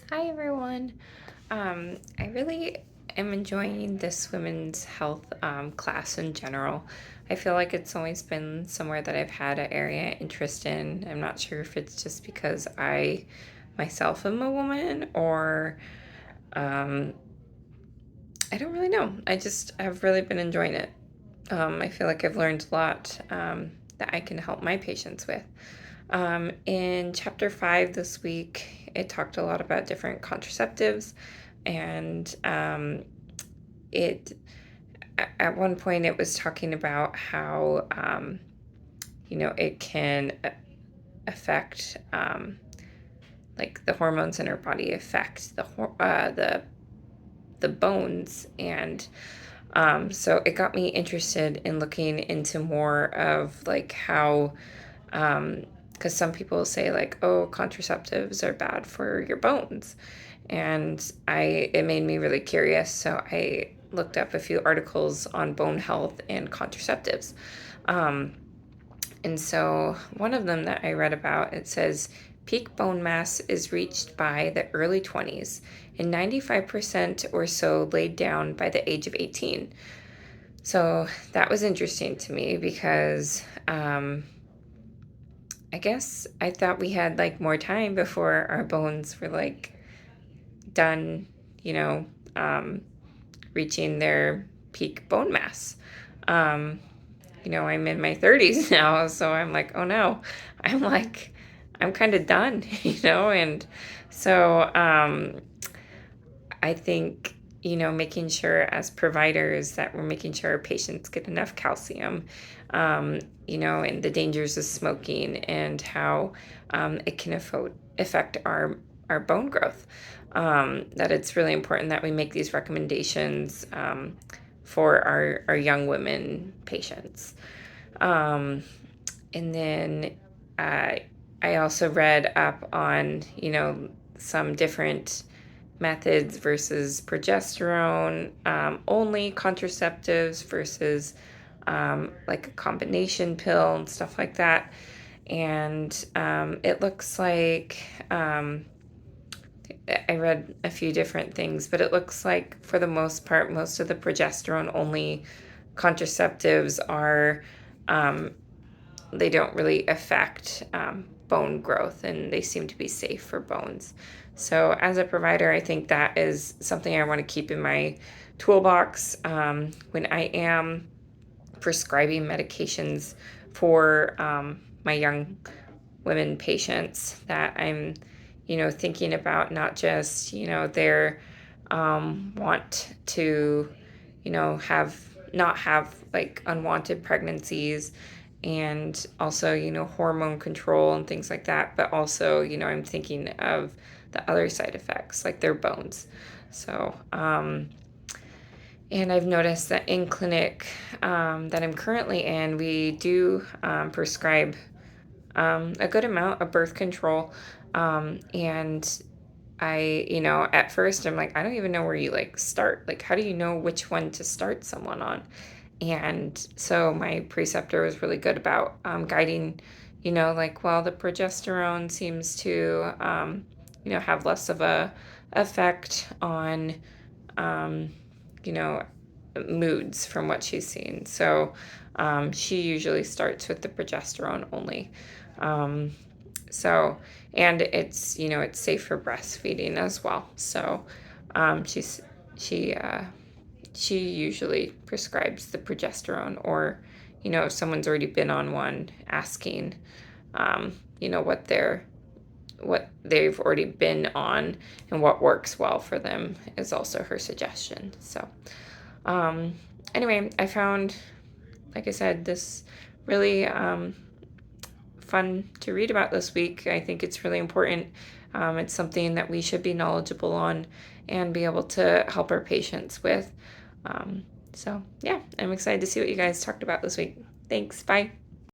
Hi everyone. I really am enjoying this women's health class in general. I feel like it's always been somewhere that I've had an area interest in. I'm not sure if it's just because I myself am a woman or um, I don't really know. I just have really been enjoying it. I feel like I've learned a lot that I can help my patients with. In chapter 5 this week, it talked a lot about different contraceptives, and it at one point it was talking about how it can affect like the hormones in our body affect the bones, and so it got me interested in looking into more of like how because some people say like, oh, contraceptives are bad for your bones, and it made me really curious, so I looked up a few articles on bone health and contraceptives. And so one of them that I read about, it says peak bone mass is reached by the early 20s and 95% or so laid down by the age of 18. So that was interesting to me because I guess I thought we had like more time before our bones were like done, you know, um, reaching their peak bone mass. Um, I'm in my 30s now, so I'm like, oh no, I'm like, I'm kind of done, and so I think, making sure as providers that we're making sure our patients get enough calcium, and the dangers of smoking and how it can affect our bone growth. That it's really important that we make these recommendations for our young women patients. Um, and then uh, I also read up on, some different methods versus progesterone only contraceptives versus like a combination pill and stuff like that. And it looks like I read a few different things, but it looks like for the most part, most of the progesterone only contraceptives are um, they don't really affect bone growth, and they seem to be safe for bones. So, as a provider, I think that is something I want to keep in my toolbox when I am prescribing medications for my young women patients, that I'm, thinking about not just, their want to, have not have like unwanted pregnancies, and also, hormone control and things like that, but also, I'm thinking of the other side effects like their bones. So, and I've noticed that in clinic that I'm currently in, we do prescribe a good amount of birth control. And at first I'm like, I don't even know where you like start. Like, how do you know which one to start someone on? And so my preceptor was really good about guiding, like, well, the progesterone seems to, have less of a effect on, um, you know, moods from what she's seen. So she usually starts with the progesterone only. Um, so, and it's safe for breastfeeding as well. So she, uh, she usually prescribes the progesterone, or, if someone's already been on one, asking, what they've already been on and what works well for them is also her suggestion. So, um, anyway, I found, like I said, this really fun to read about this week. I think it's really important. It's something that we should be knowledgeable on and be able to help our patients with. So, yeah, I'm excited to see what you guys talked about this week. Thanks. Bye.